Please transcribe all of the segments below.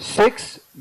$6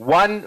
$1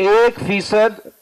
1%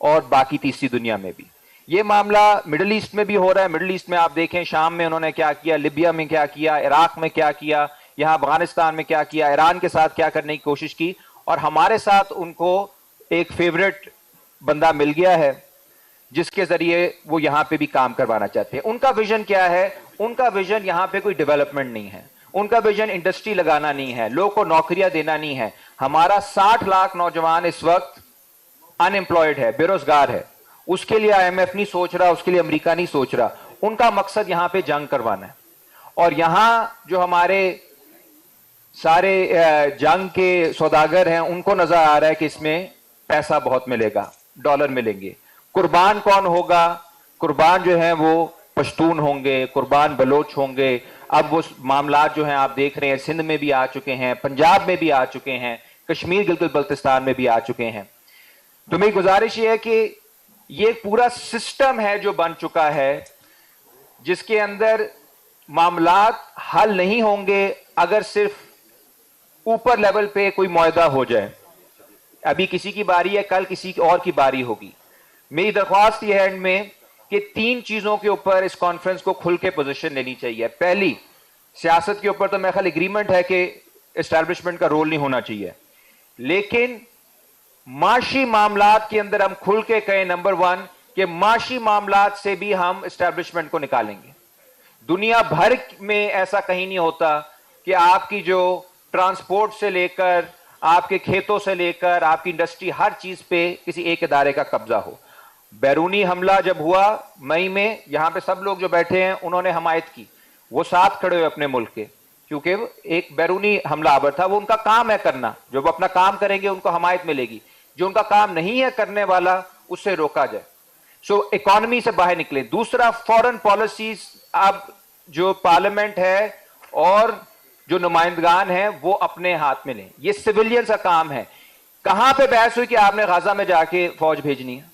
اور باقی تیسری دنیا میں بھی. یہ معاملہ مڈل ایسٹ میں بھی ہو رہا ہے. مڈل ایسٹ میں آپ دیکھیں شام میں انہوں نے کیا کیا, لیبیا میں کیا کیا, عراق میں کیا کیا, یہاں افغانستان میں کیا کیا, ایران کے ساتھ کیا کرنے کی کوشش کی, اور ہمارے ساتھ ان کو ایک فیوریٹ بندہ مل گیا ہے جس کے ذریعے وہ یہاں پہ بھی کام کروانا چاہتے ہیں. ان کا ویژن کیا ہے؟ ان کا ویژن یہاں پہ کوئی ڈیولپمنٹ نہیں ہے, ان کا ویژن انڈسٹری لگانا نہیں ہے, لوگوں کو نوکریاں دینا نہیں ہے. ہمارا 60 لاکھ نوجوان اس وقت ان امپلائڈ ہے, بے روزگار ہے. اس کے لیے آئی ایم ایف نہیں سوچ رہا, اس کے لیے امریکہ نہیں سوچ رہا. ان کا مقصد یہاں پہ جنگ کروانا ہے. اور یہاں جو ہمارے سارے جنگ کے سوداگر ہیں ان کو نظر آ رہا ہے کہ اس میں پیسہ بہت ملے گا, ڈالر ملیں گے. قربان کون ہوگا؟ قربان جو ہیں وہ پشتون ہوں گے, قربان بلوچ ہوں گے. اب وہ معاملات جو ہیں آپ دیکھ رہے ہیں سندھ میں بھی آ چکے ہیں, پنجاب میں بھی آ چکے ہیں, کشمیر گلگت بلتستان میں بھی آ چکے ہیں. تو میری گزارش یہ ہے کہ یہ پورا سسٹم ہے جو بن چکا ہے جس کے اندر معاملات حل نہیں ہوں گے اگر صرف اوپر لیول پہ کوئی معاہدہ ہو جائے. ابھی کسی کی باری ہے, کل کسی اور کی باری ہوگی. میری درخواست یہ ہے اینڈ میں کہ 3 چیزوں کے اوپر اس کانفرنس کو کھل کے پوزیشن لینی چاہیے. پہلی, سیاست کے اوپر تو میرا خیال ایگریمنٹ ہے کہ اسٹیبلشمنٹ کا رول نہیں ہونا چاہیے, لیکن معاشی معاملات کے اندر ہم کھل کے کہیں نمبر 1 کہ معاشی معاملات سے بھی ہم اسٹیبلشمنٹ کو نکالیں گے. دنیا بھر میں ایسا کہیں نہیں ہوتا کہ آپ کی جو ٹرانسپورٹ سے لے کر, آپ کے کھیتوں سے لے کر, آپ کی انڈسٹری, ہر چیز پہ کسی ایک ادارے کا قبضہ ہو. بیرونی حملہ جب ہوا مئی میں, یہاں پہ سب لوگ جو بیٹھے ہیں انہوں نے حمایت کی, وہ ساتھ کھڑے ہوئے اپنے ملک کے, کیونکہ ایک بیرونی حملہ آور تھا. وہ ان کا کام ہے کرنا, جو وہ اپنا کام کریں گے ان کو حمایت ملے گی. جو ان کا کام نہیں ہے کرنے والا اس سے روکا جائے. سو اکانومی سے باہر نکلے. دوسرا, فورن پالیسیز اب جو پارلیمنٹ ہے اور جو نمائندگان ہیں وہ اپنے ہاتھ میں لیں. یہ سویلینز کا کام ہے. کہاں پہ بحث ہوئی کہ آپ نے غزہ میں جا کے فوج بھیجنی ہے,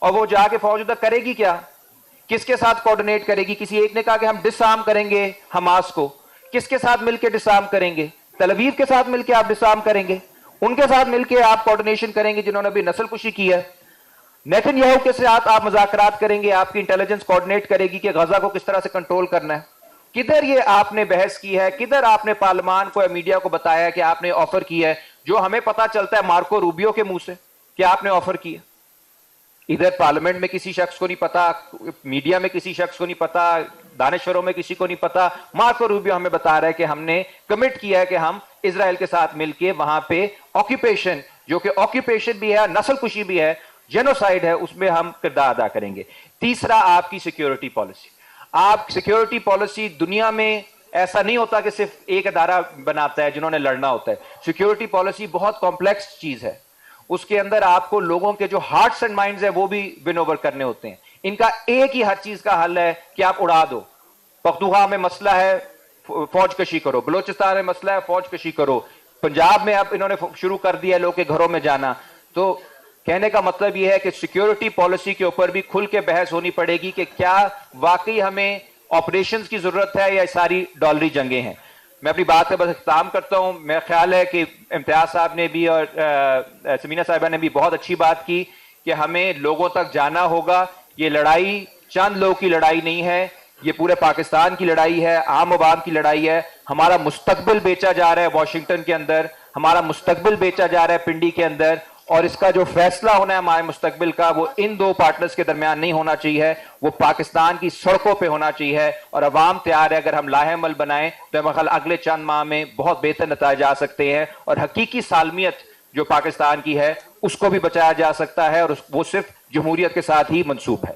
اور وہ جا کے فوج ادھر کرے گی کیا, کس کے ساتھ کوارڈینیٹ کرے گی؟ کسی ایک نے کہا کہ ہم ڈس آرم کریں گے حماس کو. کس کے ساتھ مل کے ڈس آرم کریں گے؟ تل ابیب کے ساتھ مل کے آپ ڈس آرم کریں گے, ان کے ساتھ مل کے آپ کوارڈینیشن کریں گے جنہوں نے ابھی نسل کشی کی ہے. نیتن یاہو کے ساتھ آپ مذاکرات کریں گے, آپ کی انٹیلیجنس کوارڈینیٹ کرے گی کہ غزہ کو کس طرح سے کنٹرول کرنا ہے. کدھر یہ آپ نے بحث کی ہے, کدھر آپ نے پارلیمان کو یا میڈیا کو بتایا کہ آپ نے آفر کی ہے, جو ہمیں پتا چلتا ہے مارکو روبیو کے منہ سے کہ آپ نے آفر کی ہے. ادھر پارلیمنٹ میں کسی شخص کو نہیں پتا, میڈیا میں کسی شخص کو نہیں پتا, دانشوروں میں کسی کو نہیں پتا. مارکو روبیو ہمیں بتا رہا ہے کہ ہم نے کمٹ کیا ہے کہ ہم اسرائیل کے ساتھ مل کے وہاں پہ آکوپیشن, جو کہ آکوپیشن بھی ہے, نسل کشی بھی ہے, جینوسائیڈ ہے, اس میں ہم کردار ادا کریں گے. تیسرا, آپ کی سیکیورٹی پالیسی. آپ سیکیورٹی پالیسی, دنیا میں ایسا نہیں ہوتا کہ صرف ایک ادارہ بناتا ہے جنہوں نے لڑنا ہوتا ہے. سیکیورٹی پالیسی بہت کمپلیکس چیز ہے. اس کے اندر آپ کو لوگوں کے جو ہارٹس اینڈ مائنڈز ہیں وہ بھی ون اوور کرنے ہوتے ہیں. ان کا ایک ہی ہر چیز کا حل ہے کہ آپ اڑا دو. پختونخوا میں مسئلہ ہے, فوج کشی کرو. بلوچستان میں مسئلہ ہے, فوج کشی کرو. پنجاب میں اب انہوں نے شروع کر دیا لوگ کے گھروں میں جانا. تو کہنے کا مطلب یہ ہے کہ سیکیورٹی پالیسی کے اوپر بھی کھل کے بحث ہونی پڑے گی کہ کیا واقعی ہمیں آپریشنز کی ضرورت ہے یا ساری ڈالری جنگیں ہیں. میں اپنی بات کا بس اختتام کرتا ہوں. میرا خیال ہے کہ امتیاز صاحب نے بھی اور سمینہ صاحبہ نے بھی بہت اچھی بات کی کہ ہمیں لوگوں تک جانا ہوگا. یہ لڑائی چند لوگوں کی لڑائی نہیں ہے, یہ پورے پاکستان کی لڑائی ہے, عام عوام کی لڑائی ہے. ہمارا مستقبل بیچا جا رہا ہے واشنگٹن کے اندر, ہمارا مستقبل بیچا جا رہا ہے پنڈی کے اندر, اور اس کا جو فیصلہ ہونا ہے ہمارے مستقبل کا وہ ان 2 پارٹنرز کے درمیان نہیں ہونا چاہیے, وہ پاکستان کی سڑکوں پہ ہونا چاہیے. اور عوام تیار ہے, اگر ہم لاہے عمل بنائیں تو ہمارے خیال اگلے چند ماہ میں بہت بہتر نتائج آ سکتے ہیں, اور حقیقی سالمیت جو پاکستان کی ہے اس کو بھی بچایا جا سکتا ہے, اور وہ صرف جمہوریت کے ساتھ ہی منسوب ہے.